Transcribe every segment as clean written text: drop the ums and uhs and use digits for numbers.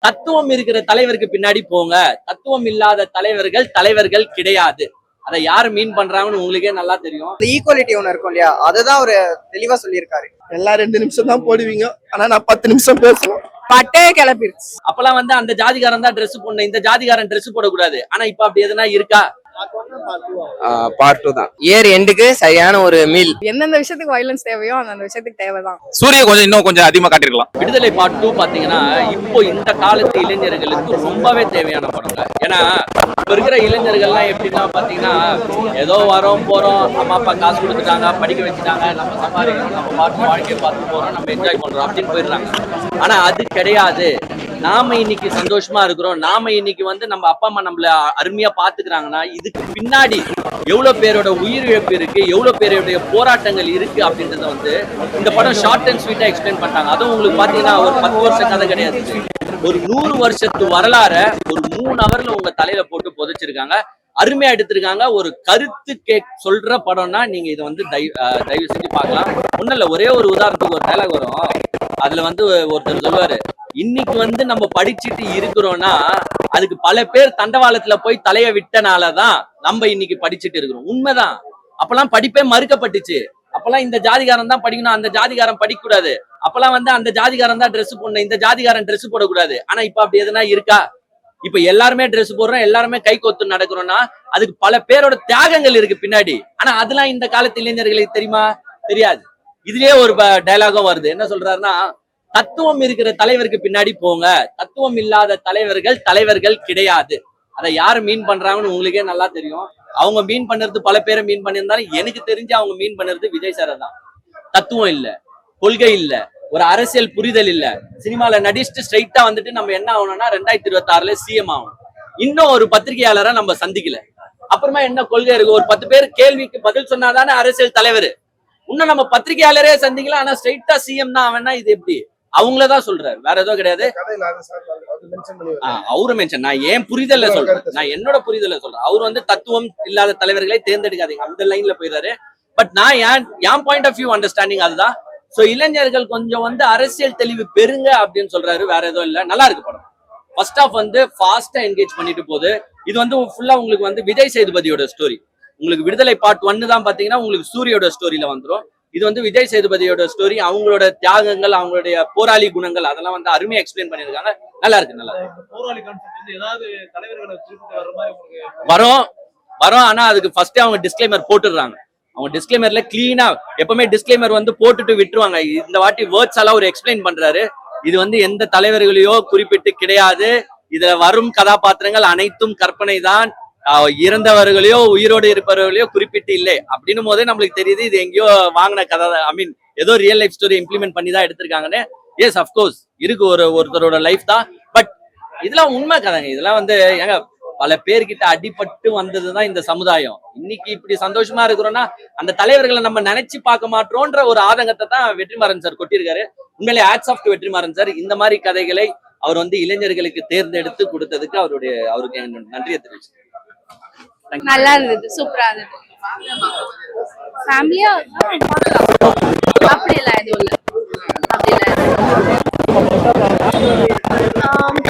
தத்துவம் இருக்கிற தலைவருக்கு பின்னாடி போங்க. தத்துவம் இல்லாத தலைவர்கள் கிடையாது. அதை யாரு மீன் பண்றாங்கன்னு உங்களுக்கே நல்லா தெரியும். ஈக்குவாலிட்டி ஒண்ணு இருக்கும் இல்லையா, அதுதான் ஒரு தெளிவா சொல்லியிருக்காரு. எல்லாம் 2 நிமிஷம் தான் போடுவீங்க, ஆனா நான் 10 நிமிஷம் பேசுவேன். பட்டே கிளப்பிடுச்சு. அப்பெல்லாம் வந்து அந்த ஜாதிகாரன் தான் ட்ரெஸ் போடணும், இந்த ஜாதிகாரன் ட்ரெஸ் போடக்கூடாது. ஆனா இப்ப அப்படி எதுனா இருக்கா? பார்ட் 2 தான். இயர் எண்டுக்கு சரியான ஒரு மீல். எந்தெந்த விஷயத்துக்கு வயலன்ஸ் தேவையோ அந்த விஷயத்துக்கு தேவைதான். சூரிய இன்னும் கொஞ்சம் அதிகமா காட்டிருக்கலாம். விடுதலை பார்ட் 2 பாத்தீங்கன்னா இப்போ இந்த காலத்து இளைஞர்களுக்கு ரொம்பவே தேவையான படங்க. ஏன்னா இப்ப இருக்கிற இளைஞர்கள்லாம் எப்படின்னா பாத்தீங்கன்னா ஏதோ வரோம் போறோம், அம்மா அப்பா காசு கொடுத்துட்டாங்க, படிக்க வச்சுட்டாங்க, நம்ம சம்பாதிக்கணும், நம்ம பார்த்து வாழ்க்கையை பார்த்து போறோம், நம்ம என்ஜாய் பண்றோம் அப்படின்னு போயிடுறாங்க. ஆனா அது கிடையாது. நாம இன்னைக்கு சந்தோஷமா இருக்கிறோம், நாம இன்னைக்கு வந்து நம்ம அப்பா அம்மா நம்மள அருமையா பாத்துக்கிறாங்கன்னா இதுக்கு பின்னாடி எவ்வளவு பேரோட உயிரிழப்பு இருக்கு, எவ்வளவு பேருடைய போராட்டங்கள் இருக்கு அப்படின்றத வந்து இந்த படம் ஷார்ட் அண்ட் ஸ்வீட்டா எக்ஸ்பிளைன் பண்றாங்க. அதுவும் உங்களுக்கு பாத்தீங்கன்னா ஒரு 10 வருஷ கதை கிடையாது, ஒரு 100 வருஷத்து வரலாற ஒரு 3 ஹவர்ல உங்க தலையில போட்டு புதைச்சிருக்காங்க. அருமையா எடுத்திருக்காங்க. ஒரு கருத்து சொல்ற படம்னா நீங்க இதை வந்து தயவு செஞ்சு பார்க்கலாம். ஒண்ணும் இல்ல, ஒரே ஒரு உதாரணத்துக்கு ஒரு டைலாக் வரும். அதுல வந்து ஒருத்தர் சொல்லுவாரு, இன்னைக்கு வந்து நம்ம படிச்சுட்டு இருக்கிறோம்னா அதுக்கு பல பேர் தண்டவாளத்துல போய் தலைய விட்டனாலதான் நம்ம இன்னைக்கு படிச்சுட்டு இருக்கிறோம். உண்மைதான். அப்பெல்லாம் படிப்பே மறுக்கப்பட்டுச்சு. அப்பெல்லாம் இந்த ஜாதிகாரன் தான் படிக்கணும், அந்த ஜாதிகாரன் படிக்க கூடாது. அப்பெல்லாம் வந்து அந்த ஜாதிகாரன் தான் ட்ரெஸ் போடணும், இந்த ஜாதிகாரன் ட்ரெஸ் போடக்கூடாது. ஆனா இப்ப அப்படி எதுனா இருக்கா? இப்ப எல்லாருமே ட்ரெஸ் போடுறோம், எல்லாருமே கை கொத்து நடக்கிறோம்னா அதுக்கு பல பேரோட தியாகங்கள் இருக்கு பின்னாடி. ஆனா அதெல்லாம் இந்த காலத்து இளைஞர்களுக்கு தெரியுமா? தெரியாது. இதுலயே ஒரு டைலாகும் வருது. என்ன சொல்றாருன்னா, தத்துவம் இருக்கிற தலைவருக்கு பின்னாடி போங்க, தத்துவம் இல்லாத தலைவர்கள் கிடையாது. அதை யாரு மீன் பண்றாங்கன்னு உங்களுக்கே நல்லா தெரியும். அவங்க மீன் பண்ணுறது பல பேரை மீன் பண்ணியிருந்தாலும் எனக்கு தெரிஞ்சு அவங்க மீன் பண்ணுறது விஜய் சாரை தான். தத்துவம் இல்ல, கொள்கை இல்ல, ஒரு அரசியல் புரிதல் இல்ல. சினிமால நடிச்சுட்டு ஸ்ட்ரைட்டா வந்துட்டு நம்ம என்ன ஆகணும்னா 2026ல சிஎம் ஆகணும். இன்னும் ஒரு பத்திரிகையாளரை நம்ம சந்திக்கல. அப்புறமா என்ன கொள்கை இருக்கு? ஒரு 10 பேர் கேள்விக்கு பதில் சொன்னாதானே அரசியல் தலைவர். இன்னும் நம்ம பத்திரிகையாளரே சந்திக்கலாம், ஆனா ஸ்ட்ரைட்டா சிஎம் தான் அவனா. இது எப்படி? அவங்களதான் சொல்றாரு, வேற எதுவும் கிடையாது. அவரு மென்ஷன், நான் ஏன் புரிதல்ல சொல்றேன், நான் என்னோட புரிதல்ல சொல்றேன். அவர் வந்து தத்துவம் இல்லாத தலைவர்களை தேர்ந்தெடுக்காதீங்க அந்த லைன்ல போயிடாரு. பட் நான் என் பாயிண்ட் ஆஃப் வியூ அண்டர்ஸ்டாண்டிங் அதுதான். சோ இளைஞர்கள் கொஞ்சம் வந்து அரசியல் தெளிவு பெறுங்க அப்படின்னு சொல்றாரு, வேற எதுவும் இல்ல. நல்லா இருக்கு படம். ஃபர்ஸ்ட் ஆஃப் வந்து ஃபாஸ்டா என்கேஜ் பண்ணிட்டு போகுது. இது வந்து ஃபுல்லா உங்களுக்கு வந்து விஜய் சேதுபதியோட ஸ்டோரி. உங்களுக்கு விடுதலை பார்ட் 1 தான் பாத்தீங்கன்னா உங்களுக்கு சூரியோட ஸ்டோரியில வந்துடும். இது வந்து விஜய் சேதுபதியோட ஸ்டோரி. அவங்களோட தியாகங்கள், அவங்களுடைய போராளி குணங்கள் அதெல்லாம் வந்து அருமையா எக்ஸ்பிளைன் பண்ணிருக்காங்க. நல்லா இருக்கு, நல்லா வரும். ஆனா அதுக்கு ஃபர்ஸ்டே அவங்க டிஸ்க்ளைமர் போட்டுடுறாங்க. அவங்க டிஸ்க்ளைமர்ல கிளீனா, எப்பவுமே டிஸ்க்ளைமர் வந்து போட்டுட்டு விட்டுருவாங்க. இந்த வாட்டி வேர்ட்ஸ் எல்லாம் ஒரு எக்ஸ்பிளைன் பண்றாரு. இது வந்து எந்த தலைவர்களையோ குறிப்பிட்டு கிடையாது, இதுல வரும் கதாபாத்திரங்கள் அனைத்தும் கற்பனை தான், இறந்தவர்களையோ உயிரோடு இருப்பவர்களையோ குறிப்பிட்டு இல்லை அப்படின்னும் போதே நம்மளுக்கு தெரியுது இது எங்கேயோ வாங்கின கதை. ஐ மீன் ஏதோ ரியல் லைஃப் ஸ்டோரி இம்ப்ளிமெண்ட் பண்ணி தான் எடுத்திருக்காங்கன்னு. எஸ் அப்கோர்ஸ் இருக்கு, ஒருத்தரோட லைஃப் தான். பட் இதெல்லாம் உண்மை கதைங்க. இதெல்லாம் வந்து ஏங்க பல பேர்கிட்ட அடிபட்டு வந்ததுதான் இந்த சமுதாயம். இன்னைக்கு இப்படி சந்தோஷமா இருக்கிறோம்னா அந்த தலைவர்களை நம்ம நினைச்சு பார்க்க மாட்டோம்ன்ற ஒரு ஆதங்கத்தை தான் வெற்றிமாறன் சார் கொட்டியிருக்காரு. உண்மையிலே hats off to Vetrimaaran sir. இந்த மாதிரி கதைகளை அவர் வந்து இளைஞர்களுக்கு தேர்ந்தெடுத்து கொடுத்ததுக்கு அவருக்கு நன்றியை தெரிவிச்சு. நல்லா இருந்தது, சூப்பரா இருந்தது. ஃபேமிலியா அப்படி எல்லாம் எதுவும் இல்லை.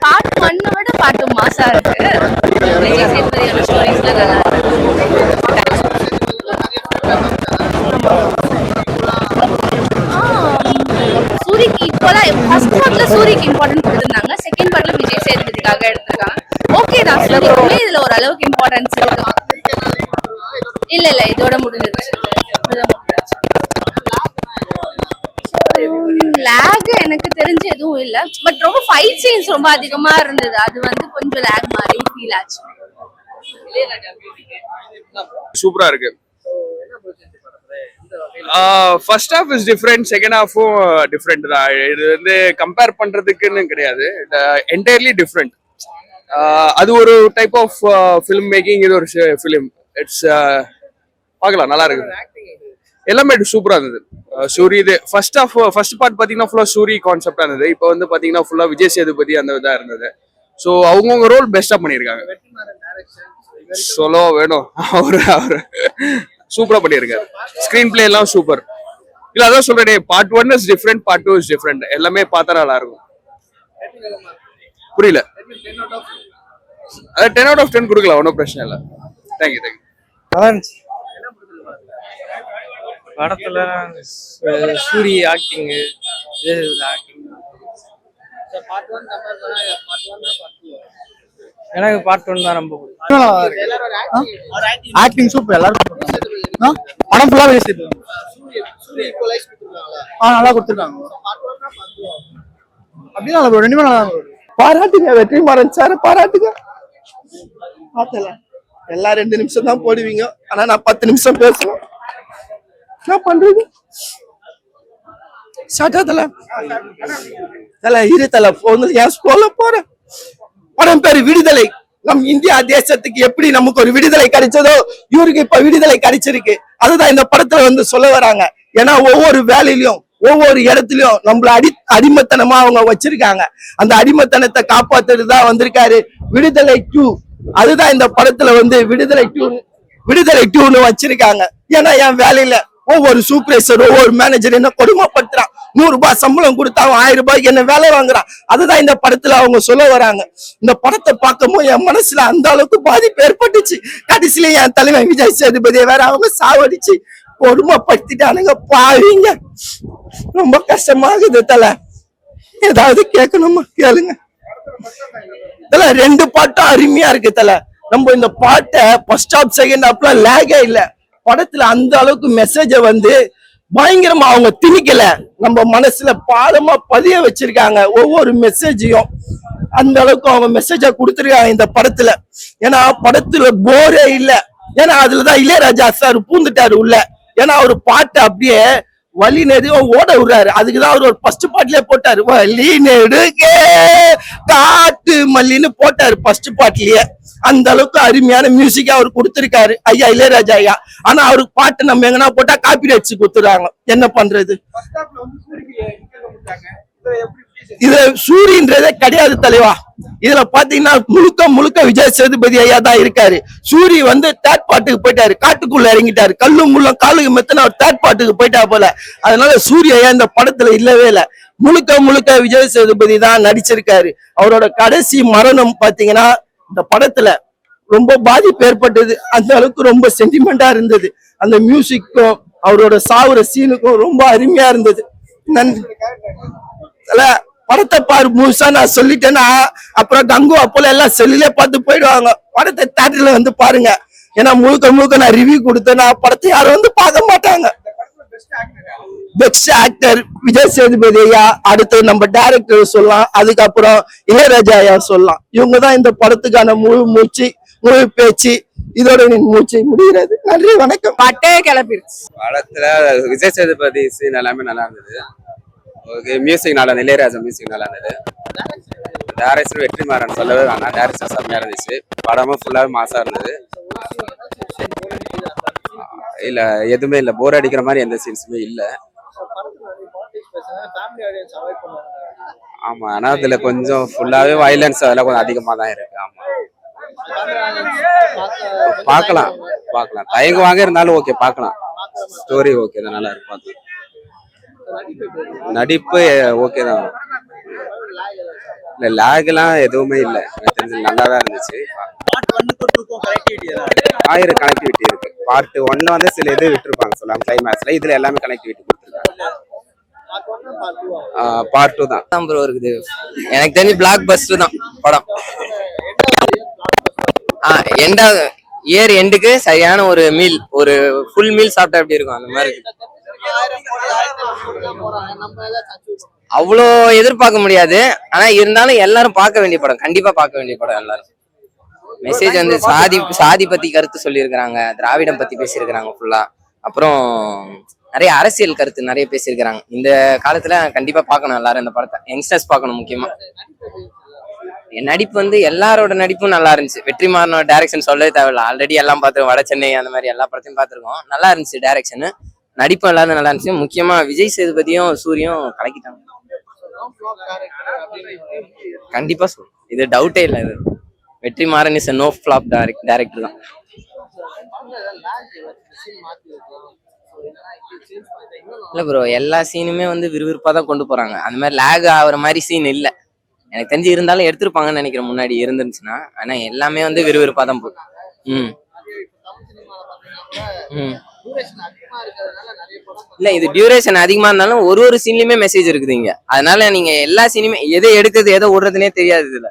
பார்ட் 1 விட பார்ட் 2 மாசா இருக்கு. ஸ்டோரிஸ்ல நல்லா சூரிக்கு ஈக்குவலா ஃபர்ஸ்ட் பார்ட்ல சூரிக்கு இம்பார்ட்டன்ட் கொடுத்திருந்தாங்க. செகண்ட் பார்ட்ல விஜய் சேதுபதிக்காக எடுத்திருக்காங்க. ஓகே தான், சூரிக்குமே இதுல ஓரளவுக்கு இம்பார்ட்டன்ஸ் இருக்கு. இல்ல இதோட முடிஞ்சிருச்சு. லாக் எனக்கு தெரிஞ்சு எதுவும் இல்ல. பட் ரொம்ப ஃபைட் சீன்ஸ் ரொம்ப அதிகமா இருந்தது. அது வந்து கொஞ்சம் லாக் மாதிரி ஃபீல் ஆச்சு. சூப்பரா இருக்கு. First half is different, second ஹாஃபும் டிஃப்ரெண்ட் தான். இது வந்து கம்பேர் பண்றதுக்குன்னு கிடையாது, என்டையர்லி டிஃப்ரெண்ட். அது ஒரு டைப் ஆஃப் ஃபிலிம் மேக்கிங், இது ஒரு ஃபிலிம். இட்ஸ் பார்க்கலாம், நல்லா இருக்கு. எல்லாமே சூப்பரா இருந்தது. சூரி இது ஃபர்ஸ்ட் பார்ட் பாத்தீங்கன்னா ஃபுல்லா சூரி கான்செப்டா இருந்தது. இப்போ வந்து பாத்தீங்கன்னா ஃபுல்லா விஜய் சேதுபதி அந்த இதா இருந்தது. ஸோ அவங்கவுங்க ரோல் பெஸ்டா பண்ணியிருக்காங்க. சொல்லோ வேணும், அவரு சூப்பரா பண்ணியிருக்காரு. ஸ்கிரீன் பிளே எல்லாம் சூப்பர். இல்ல அதான் சொல்றேன், part 1 is different, part 2 is different. எல்லாமே பார்த்தா நல்லா இருக்கும். புரியல. அதான் 10 out of 10 கொடுக்கலாம், ஒன்றும் பிரச்சனை இல்லை. தேங்க்யூ. நல்லா இருந்துச்சு படத்துல. சூரி ஆக்டிங், ஆக்டிங் எனக்கு பார்ட் 1 தான் ரொம்ப பிடிக்கும். ஆக்டிங் சூப்பர், எல்லாரும் படம் ஃபுல்லா பேசிட்டு நல்லா கொடுத்துருக்காங்க. அப்படிதான் நல்லா ரெண்டுமே நல்லா பாராட்டுங்க வெற்றிமாறன் சார், பாராட்டுங்க. பார்த்தல எல்லாம் 2 நிமிஷம் தான் போடுவீங்க, ஆனா நான் 10 நிமிஷம் பேசுவேன். என்ன பண்றது? சட்டத்துல இரு தலை போங்க, ஏன் சொல்ல போறேன். படம் பேரு விடுதலை. நம் இந்தியா தேசத்துக்கு எப்படி நமக்கு ஒரு விடுதலை கிடைச்சதோ இவருக்கு இப்ப விடுதலை கிடைச்சிருக்கு. அதுதான் இந்த படத்துல வந்து சொல்ல வராங்க. ஏன்னா ஒவ்வொரு வேலையிலயும் ஒவ்வொரு இடத்துலயும் நம்மள அடிமைத்தனமா அவங்க வச்சிருக்காங்க. அந்த அடிமைத்தனத்தை காப்பாத்துறதுதான் வந்திருக்காரு விடுதலை 2. அதுதான் இந்த படத்துல வந்து விடுதலை 2ன்னு வச்சிருக்காங்க. ஏன்னா என் வேலையில ஒவ்வொரு சூப்பர்வைசர் ஒவ்வொரு மேனேஜர் என்ன கொடுமைப்படுத்துறான். 100 ரூபாய் சம்பளம் கொடுத்தா 1000 ரூபாய்க்கு என்ன வேலை வாங்குறான். அதுதான் இந்த படத்துல அவங்க சொல்ல வராங்க. இந்த படத்தை பார்க்கும்போது என் மனசுல அந்த அளவுக்கு பாதிப்பு ஏற்பட்டுச்சு. கடைசியில என் தலைவன் விஜய் சேதுபதியை வேற அவங்க சாவடிச்சு கொடுமைப்படுத்திட்டானுங்க. பாவீங்க, ரொம்ப கஷ்டமாகுது தலை. ஏதாவது கேட்கணுமா கேளுங்க தலை. 2 பாட்டும் அருமையா இருக்கு தலை. நம்ம இந்த பாட்டை ஃபர்ஸ்ட் ஹாப் செகண்ட் ஹாப்ல லேகே இல்ல. படத்துல அந்த அளவுக்கு மெசேஜ வந்து பயங்கரமா அவங்க திணிக்கல, நம்ம மனசுல பாலமா பதிய வச்சிருக்காங்க. ஒவ்வொரு மெசேஜையும் அந்த அளவுக்கு அவங்க மெசேஜா கொடுத்துருக்காங்க இந்த படத்துல. ஏன்னா படத்துல போரே இல்ல. ஏன்னா அதுலதான் இளையராஜா சார் பூந்துட்டாரு உள்ள. ஏன்னா அவரு பாட்டு அப்படியே வலி நெடுக ஓட விடுறாரு. அதுக்குதான் அவர் ஒரு ஃபர்ஸ்ட் பாட்டுலயே போட்டாரு, வலி நெடுகே காட்டு மல்லின்னு போட்டாரு ஃபர்ஸ்ட் பாட்டுலயே. அந்த அளவுக்கு அருமையான மியூசிக் அவர் கொடுத்திருக்காரு ஐயா இளையராஜா ஐயா. ஆனா அவருக்கு பாட்டு நம்ம எங்கன்னா போட்டா காப்பி ரைட்ஸ் கொடுத்துறாங்க. என்ன பண்றது? இது சூரியன்றதே கிடையாது தலைவா. இதுல பாத்தீங்கன்னா முழுக்க விஜய் சேதுபதி ஐயா தான் இருக்காரு. சூரி வந்து தேர்ட் பாட்டுக்கு போயிட்டாரு, காட்டுக்குள்ள இறங்கிட்டாரு. கல்லும் முள்ளும் காலுக்கு மெத்தன அவர் தேர்ட் பாட்டுக்கு போயிட்டா போல. அதனால சூரிய ஐயா இந்த படத்துல இல்லவே இல்ல. முழுக்க விஜய் சேதுபதி தான் நடிச்சிருக்காரு. அவரோட கடைசி மரணம் பாத்தீங்கன்னா இந்த படத்துல ரொம்ப பாதிப்பு ஏற்பட்டது. அந்த அளவுக்கு ரொம்ப சென்டிமெண்டா இருந்தது. அந்த மியூசிக்கும் அவரோட சாவுற சீனுக்கும் ரொம்ப அருமையா இருந்தது. நன்றி. படத்தை பாரு முழுசா நான் சொல்லிட்டேன்னா அப்புறம் கங்கு அப்போல எல்லாம் செல்லிலே பார்த்து போயிடுவாங்க. படத்தை தியேட்டர்ல வந்து பாருங்க. ஏன்னா முழுக்க நான் ரிவ்யூ கொடுத்தேன்னா படத்தை யாரும் வந்து பார்க்க மாட்டாங்க. பெஸ்ட் ஆக்டர் விஜய் சேதுபதி ஐயா, அடுத்து நம்ம டைரக்டர் சொல்லலாம், அதுக்கப்புறம் இளையராஜா ஐயா சொல்லலாம். இவங்கதான் இந்த படத்துக்கான முழு பேச்சு. இதோட மூச்சு முடிகிறது. நன்றி, வணக்கம். பட்டே கிளப்பிருச்சு. படத்துல விஜய் சேதுபதி சீன் எல்லாமே நல்லா இருந்தது. ஓகே, மியூசிக் நல்லா, இளையராஜா மியூசிக் நல்லா இருந்தது. டைரக்டர் வெற்றிமாறன் சொல்லவே வேணாம், டைரக்டர் செம்மையா இருந்துச்சு. படமும் ஃபுல்லாவே மாசா இருந்தது. இல்ல எதுவுமே இல்ல, போர் அடிக்கிற மாதிரி எந்த சீன்ஸுமே இல்ல. ஆமா, ஆனா அதுல கொஞ்சம் ஃபுல்லாவே வயலன்ஸ் அதெல்லாம் கொஞ்சம் அதிகமா தான் இருக்கு. ஆமா, பார்க்கலாம் தயங்குவாங்க, இருந்தாலும் ஓகே பார்க்கலாம். ஸ்டோரி ஓகே தான், நல்லா இருக்கு. நடிப்பு ஓகே தான். இல்ல லேக் எல்லாம் எதுவுமே இல்ல, எனக்கு தெரிஞ்சு நல்லா தான் இருந்துச்சு. கனெக்டிவிட்டி இருக்கு. பார்ட் 1 வந்து சில இது விட்டுருப்பாங்க சொல்லலாம் கிளைமேக்ஸ்ல. இதுல எல்லாமே கனெக்டிவிட்டி கொடுத்துருக்காங்க. பார்ட் 2 தான் ப்ரோ இருக்குது. எனக்கு தெரிஞ்சு பிளாக் பஸ்டர் தான் படம். இயர் எண்டுக்கு சரியான ஒரு மீல், ஒரு ஃபுல் மீல் சாப்பிட்டா எப்படி இருக்கும் அந்த மாதிரி இருக்கு. அவ்வளோ எதிர்பார்க்க முடியாது, ஆனா இருந்தாலும் எல்லாரும் பார்க்க வேண்டிய படம், கண்டிப்பா பார்க்க வேண்டிய படம். எல்லாரும் மெசேஜ் வந்து சாதி பத்தி கருத்து சொல்லியிருக்கிறாங்க, திராவிடம் பத்தி பேசியிருக்கிறாங்க ஃபுல்லா. அப்புறம் நிறைய அரசியல் கருத்து நிறைய பேசியிருக்கிறாங்க. இந்த காலத்துல கண்டிப்பா பார்க்கணும் எல்லாரும் இந்த படத்தை, யங்ஸ்டர்ஸ் பார்க்கணும் முக்கியமா. என் நடிப்பு வந்து எல்லாரோட நடிப்பும் நல்லா இருந்துச்சு. வெற்றிமாறனோட டைரக்ஷன் சொல்லவே தேவையில்ல, ஆல்ரெடி எல்லாம் பார்த்துருக்கோம். வட சென்னை அந்த மாதிரி எல்லா படத்தையும் பார்த்துருக்கோம். நல்லா இருந்துச்சு டைரக்ஷன், நடிப்பும் எல்லாரும் நல்லா இருந்துச்சு. முக்கியமா விஜய் சேதுபதியும் சூரியும் கலக்கிட்டாங்க. கண்டிப்பா சொல்லுங்க, இது டவுட்டே இல்லை. இது Vetrimaaran is no flop director தான். இல்ல ப்ரோ, எல்லா சீனுமே வந்து விறுவிறுப்பா தான் கொண்டு போறாங்க. அந்த மாதிரி லேக் ஆகுற மாதிரி சீன் இல்ல. எனக்கு தெரிஞ்சு இருந்தாலும் எடுத்திருப்பாங்கன்னு நினைக்கிறேன் முன்னாடி இருந்துருந்துச்சுன்னா. ஆனா எல்லாமே வந்து விறுவிறுப்பா தான் போகுது. ம் ம் இல்ல இது டியூரேஷன் அதிகமா இருந்தாலும் ஒரு சீன்லயுமே மெசேஜ் இருக்குது இங்க. அதனால நீங்க எல்லா சீனுமே எதை எடுக்கிறது எதை விடுறதுனே தெரியாது. இதுல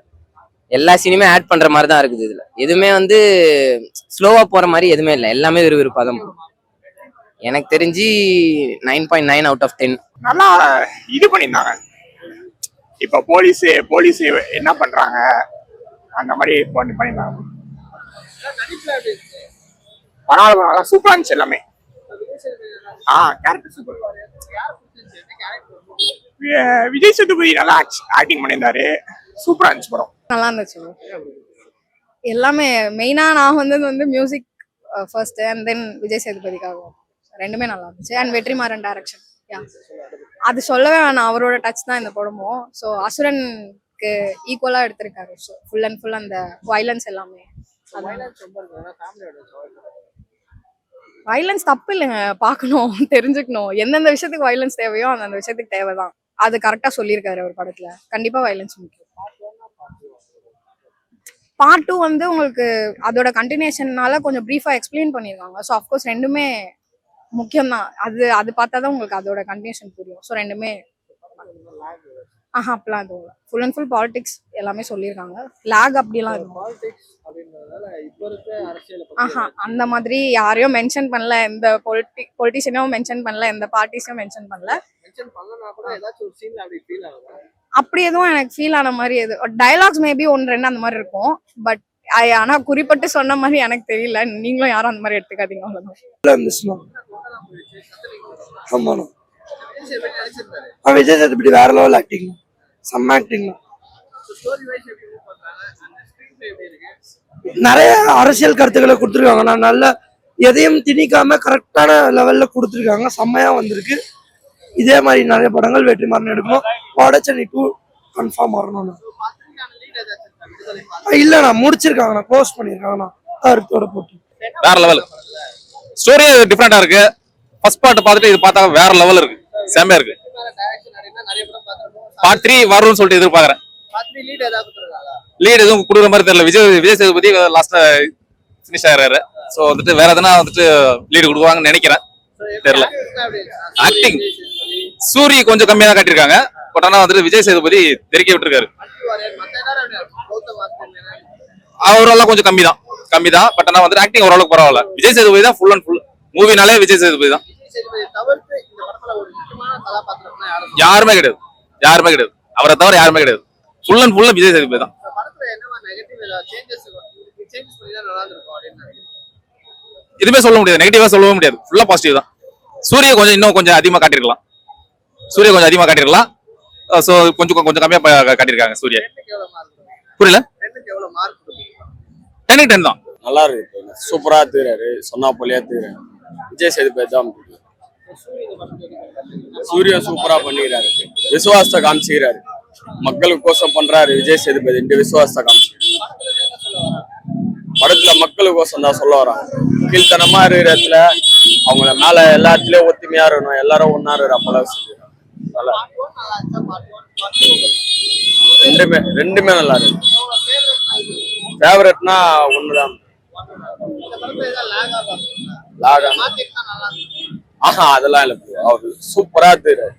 எல்லா சீனுமே ஆட் பண்ற மாதிரி தான் இருக்குது. இதுல எதுவுமே வந்து ஸ்லோவா போற மாதிரி எதுவுமே இல்லை. எல்லாமே விறுவிறுப்பா தான் போகுது. எனக்கு தெரிஞ்சு 9.9 out of 10. நல்லா இது பண்ணியிருந்தாங்க. இப்ப போலீஸ் என்ன பண்றாங்க அந்த மாதிரி பண்ணியிருந்தாங்க. பரவாயில்ல, சூப்பரா இருந்துச்சு எல்லாமே. Character super. விஜய் சேதுபதி நல்லா ஆக்டிங் பண்ணியிருந்தாரு. சூப்பரா இருந்துச்சு படம். நல்லா இருந்துச்சு. எல்லாமே மெயினா நான் வந்து music first and then Vijay சேதுபதிக்காகவும் ரெண்டுமே நல்லா இருந்துச்சு. அண்ட் வெற்றிமாறன் டைரக்ஷன் அது சொல்லவே வேணாம், அவரோட டச் தான் இந்த படமும். ஸோ அசுரனுக்கு ஈக்குவலா எடுத்திருக்காரு. ஸோ ஃபுல் அண்ட் ஃபுல் அந்த வயலன்ஸ் எல்லாமே. வயலன்ஸ் தப்பு இல்லைங்க, பார்க்கணும், தெரிஞ்சுக்கணும். எந்தெந்த விஷயத்துக்கு வயலன்ஸ் தேவையோ அந்த விஷயத்துக்கு தேவைதான். அது கரெக்டா சொல்லியிருக்காரு அவர் படத்துல. கண்டிப்பா வயலன்ஸ் முக்கியம். பார்ட் 2 வந்து உங்களுக்கு அதோட கண்டினியூஷன்னால கொஞ்சம் ப்ரீஃபா எக்ஸ்பிளைன் பண்ணியிருக்காங்க. ஸோ அஃப்கோர்ஸ் ரெண்டுமே முக்கியம் தான். அது பார்த்தா தான் உங்களுக்கு அதோட கண்டினியூஷன் புரியும். ஸோ ரெண்டுமே அப்பெல்லாம் எதுவும் இல்லை. ஃபுல் அண்ட் ஃபுல் பாலிடிக்ஸ் எல்லாமே சொல்லியிருக்காங்க. லேக் அப்படிலாம் இருக்கும். அந்த மாதிரி யாரையும் மென்ஷன் பண்ணல, எந்த பொலிட்டிஷியனும் மென்ஷன் பண்ணல, எந்த பார்ட்டிஸையும் மென்ஷன் பண்ணல. அப்படி எதுவும் எனக்கு ஃபீல் ஆன மாதிரி டயலாக்ஸ் மேபி 1-2 அந்த மாதிரி இருக்கும். பட் ஆனா குறிப்பிட்டு சொன்ன மாதிரி எனக்கு தெரியல. நீங்களும் யாரும் அந்த மாதிரி எடுத்துக்காதீங்க. விஜய் சேதுபதி வேற லெவல் ஆக்டிங், செம்ம ஆக்டிங். நிறைய அரசியல் கருத்துக்களை கொடுத்துருக்காங்க. நான் நல்ல எதையும் திணிக்காம கரெக்டான லெவல்ல கொடுத்துருக்காங்க. செம்மையா வந்திருக்கு. இதே மாதிரி நிறைய படங்கள் வெற்றிமாறன் எடுக்கணும். வடசென்னை 2 கன்ஃபார்ம் வரணும். இல்லண்ணா முடிச்சிருக்காங்கண்ணா, போஸ்ட் பண்ணிருக்காங்கண்ணா கருத்தோட போட்டு. வேற லெவல் ஸ்டோரி டிஃப்ரெண்டா இருக்கு. ஃபர்ஸ்ட் பார்ட் பார்த்துட்டு இது பார்த்தா வேற லெவல் இருக்கு, செம்மையா இருக்கு. பார்ட் 3 வரும்னு சொல்லிட்டு எதிர்பார்க்கறேன். லீட் எதுவும் கொடுக்குற மாதிரி தெரியல. விஜய் சேதுபதி லாஸ்ட்ல ஃபினிஷ் ஆகிறாரு. ஸோ வந்துட்டு வேற எதனா வந்துட்டு லீடு கொடுக்குவாங்கன்னு நினைக்கிறேன். தெரியல. ஆக்டிங் சூரிய கொஞ்சம் கம்மியா தான் காட்டியிருக்காங்க. பட் ஆனா வந்துட்டு விஜய் சேதுபதி தெறிக்க விட்டுருக்காரு. அவரெல்லாம் கொஞ்சம் கம்மி தான். பட் ஆனா வந்துட்டு ஆக்டிங் ஓரளவுக்கு பரவாயில்ல. விஜய் சேதுபதி தான் ஃபுல் அண்ட் ஃபுல் மூவினாலே விஜய் சேதுபதி தான். யாருமே கிடையாது. அவரை தவிர யாருமே கிடையாது. ஃபுல் அண்ட் ஃபுல்லா விஜய் சேதுபதி தான். எதுவுமே சொல்ல முடியாது, நெகட்டிவா சொல்லவே முடியாது. ஃபுல்லா பாசிட்டிவ் தான். சூரிய இன்னும் கொஞ்சம் அதிகமா காட்டிருக்கலாம். சோ கொஞ்சம் கம்மியா காட்டியிருக்காங்க சூரிய. புரியல. 10 தான். நல்லா இருக்கு, சூப்பரா தீராரு. சொன்னா போலியா தீராரு. விஜய் சேதுபதி தான். சூரிய சூப்பரா பண்ணிக்கிறாரு. விசுவாசத்தை காமிச்சுக்கிறாரு. மக்களுக்கு கோசம் பண்றாரு விஜய் சேதுபதி. விசுவாசத்தை காமிச்சுக்கிறாரு. படத்துல மக்களுக்கு கோசம் தான் சொல்ல வராங்க. கீழ்த்தனமா இருக்கிற இடத்துல அவங்கள மேல எல்லா இடத்துலயும் ஒத்துமையா இருக்கணும், எல்லாரும் ஒன்னா இருக்கிற அப்பெல்லாம் நல்லா ரெண்டுமே நல்லா இருக்கு. ஃபேவரட்னா ஒண்ணுதான். அதெல்லாம் இல்ல, அவரு சூப்பரா தெரியும்.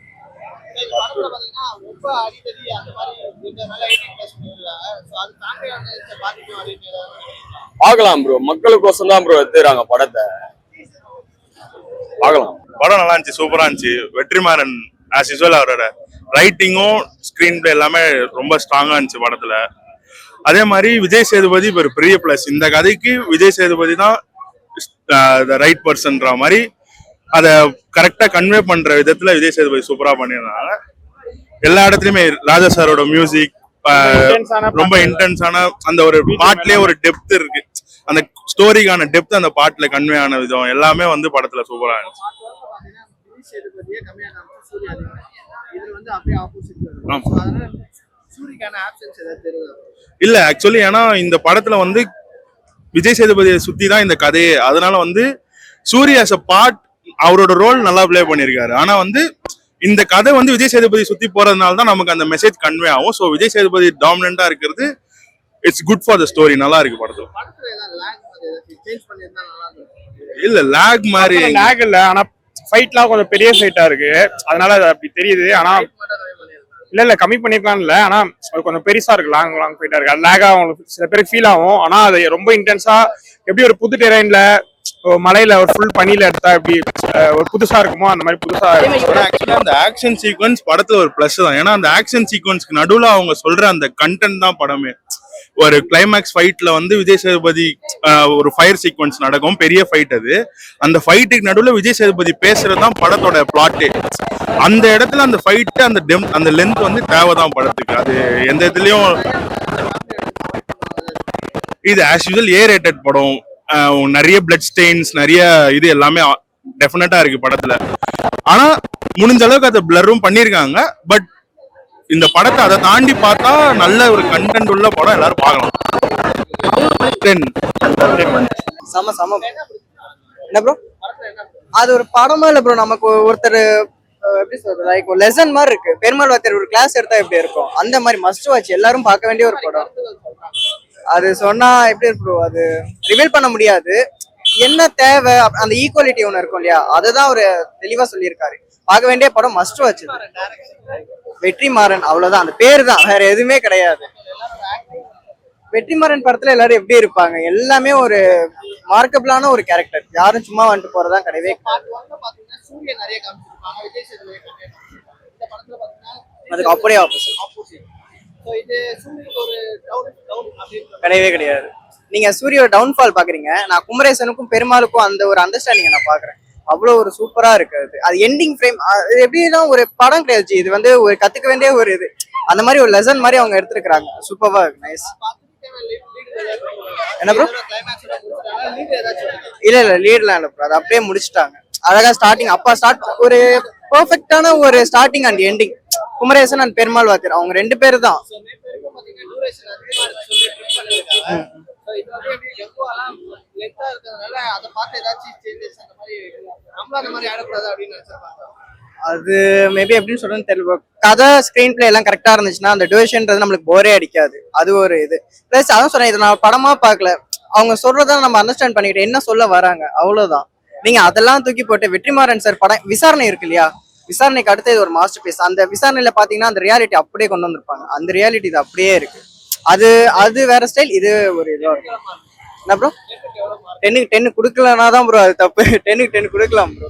பாக்கலாம் ப்ரோ, மக்களுக்கோசம் தான் ப்ரோ எடுத்துறாங்க படத்தை. பாக்கலாம். படம் நல்லா இருந்துச்சு, சூப்பரா இருந்துச்சு. வெற்றிமாறன் ஆஸ் யூசுவல் அவரோட ரைட்டிங்கும் ஸ்கிரீன் பிளே எல்லாமே ரொம்ப ஸ்ட்ராங்கா இருந்துச்சு படத்துல. அதே மாதிரி விஜய் சேதுபதி ஒரு பெரிய பிளஸ். இந்த கதைக்கு விஜய் சேதுபதி தான் ரைட் பர்சன்ற மாதிரி அதை கரெக்டா கன்வே பண்ற விதத்துல விஜய் சேதுபதி சூப்பரா பண்ணியிருந்தாங்க. எல்லா இடத்துலயுமே ராஜா சாரோட மியூசிக் ரொம்ப இன்டென்ஸான அந்த ஒரு பாட்டுலயே ஒரு டெப்த் இருக்கு. அந்த ஸ்டோரிக்கான டெப்த் அந்த பாட்டுல கன்வே ஆன விதம் எல்லாமே வந்து படத்துல சூப்பரா இருந்துச்சு. இல்ல ஆக்சுவலி ஏன்னா இந்த படத்துல வந்து விஜய் சேதுபதியை சுத்தி தான் இந்த கதையே. அதனால வந்து சூர்யா as a பார்ட் அவரோட ரோல் நல்லா பிளே பண்ணிருக்காரு. ஆனா வந்து இந்த கதை வந்து விஜய் சேதுபதி சுத்தி போறதுனால தான் நமக்கு அந்த மெசேஜ் கன்வே ஆகும். ஸோ விஜய் சேதுபதி டாமினண்டா இருக்கிறது it's good for the story. நல்லா இருக்கு படத்துல. இல்ல லேக் மாதிரி லேக் இல்ல, ஆனா ஃபைட்லாம் கொஞ்சம் பெரிய ஃபைட்டா இருக்கு, அதனால அது அப்படி தெரியுது. ஆனா இல்ல கம்மி பண்ணிருக்கலாம் இல்ல, ஆனா அது கொஞ்சம் பெருசா இருக்கு, லாங் ஃபைட்டா இருக்கு. அது லேகா அவங்களுக்கு சில பேருக்கு ஃபீல் ஆகும். ஆனா அது ரொம்ப இன்டென்ஸா எப்படி ஒரு புது டெரைன்ல மலையில ஒரு ஃபுல் பனியில எடுத்தா எப்படி ஒரு புதுசா இருக்குமோ அந்த மாதிரி புதுசா ஆக்சுவலா அந்த ஆக்ஷன் சீக்வன்ஸ் படத்துல ஒரு பிளஸ் தான். ஏன்னா அந்த ஆக்ஷன் சீக்வன்ஸ்க்கு நடுவுல அவங்க சொல்ற அந்த கண்டென்ட் தான் படமே. ஒரு கிளைமேக்ஸ் ஃபைட்ல வந்து விஜய் சேதுபதி ஒரு ஃபயர் சீக்வன்ஸ் நடக்கும், பெரிய ஃபைட் அது. அந்த ஃபைட்டுக்கு நடுவுல விஜய் சேதுபதி பேசுறது தான் படத்தோட பிளாட்டே. அந்த இடத்துல அந்த ஃபைட் அந்த லென்த் வந்து தேவைதான் படத்துக்கு. அது எந்த இதுலயும் இது ஆஸ் யூசுவல் ஏ ரேட்டட் படம். நிறைய பிளட் ஸ்டெயின்ஸ், நிறைய இது எல்லாமே டெஃபினட்டா இருக்கு படத்துல. ஆனா முடிஞ்ச அளவுக்கு அதை பிளரும் பண்ணிருக்காங்க. பட் இந்த படத்தை அதை தாண்டி பார்த்தா நல்ல ஒரு கண்டென்ட் உள்ள படம், எல்லாரும் பார்க்கலாம். என்ன ப்ரோ அது ஒரு படமா இல்ல ப்ரோ, நமக்கு ஒருத்தர் எப்படி சொல்றது, லைக் ஒரு லெசன் மாதிரி இருக்கு. பெருமாள் வாத்தியார் ஒரு கிளாஸ் எடுத்தா எப்படி இருக்கும், அந்த மாதிரி மஸ்ட் வாட்ச், எல்லாரும் பார்க்க வேண்டிய ஒரு படம். அது சொன்னா எப்படி ப்ரோ, அது ரிவீல் பண்ண முடியாது. என்ன தேவை அந்த ஈக்குவாலிட்டி ஒன்று இருக்கும் இல்லையா, அதுதான் ஒரு தெளிவா சொல்லியிருக்காரு. பார்க்க வேண்டிய படம், மஸ்ட் வாட்ச். வெற்றிமாறன் அவ்வளவுதான், அந்த பேரு தான், வேற எதுவுமே கிடையாது. வெற்றிமாறன் படத்துல எல்லாரும் எப்படி இருப்பாங்க, எல்லாமே ஒரு மார்க்கபிளான ஒரு கேரக்டர். யாரும் சும்மா வந்துட்டு போறதா கிடையவே. அதுக்கு அப்படியே ஆப்போசிட். கிடையவே கிடையாது. நீங்க சூரிய டவுன்ஃபால் பாக்குறீங்க, நான் குமரேசனுக்கும் பெருமாளுக்கும் அந்த ஒரு அண்டர்ஸ்டாண்டிங் நான் பாக்குறேன். அவ்வளவு ஒரு சூப்பரா இருக்கு அது எண்டிங் ஃப்ரேம். எப்படின்னா ஒரு படம் கிடையாது, இது வந்து ஒரு கத்துக்க வேண்டிய ஒரு இது, அந்த மாதிரி ஒரு லெசன் மாதிரி அவங்க எடுத்துருக்காங்க. சூப்பரா இருக்கு, நைஸ். என்ன ப்ரோ? இல்ல லீட்லாம் இல்ல ப்ரோ, அது அப்படியே முடிச்சுட்டாங்க அழகா. ஸ்டார்டிங் அப்பா ஒரு பெர்ஃபெக்டான ஒரு starting and ending. Kumaresan and Perumal வாத்தியார் அவங்க ரெண்டு பேரு தான். அது மேபி எப்படின்னு சொல்றேன்னு தெரியல. கதை ஸ்கிரீன் பிளே எல்லாம் கரெக்டா இருந்துச்சுன்னா அந்த டியூரேஷன்றது நம்மளுக்கு போரே அடிக்காது. அது ஒரு இது பிளஸ். அதான் சொன்னேன், இதை நான் படமா பார்க்கல, அவங்க சொல்றதை நம்ம அண்டர்ஸ்டாண்ட் பண்ணிக்கிட்டு என்ன சொல்ல வராங்க அவ்வளவுதான். நீங்க அதெல்லாம் தூக்கி போட்டு வெற்றிமாறன் சார் படம் விசாரணை இருக்கு இல்லையா, விசாரணைக்கு அடுத்து இது ஒரு மாஸ்டர் பீஸ். அந்த விசாரணையில பாத்தீங்கன்னா அந்த ரியாலிட்டி அப்படியே கொண்டு வந்திருப்பாங்க. அந்த ரியாலிட்டி இது அப்படியே இருக்கு. அது வேற ஸ்டைல், இது ஒரு இதா இருக்கு. என்ன ப்ரோ 10க்கு 10 கொடுக்கலன்னா தான் ப்ரோ அது தப்பு. 10க்கு 10 கொடுக்கலாம் ப்ரோ.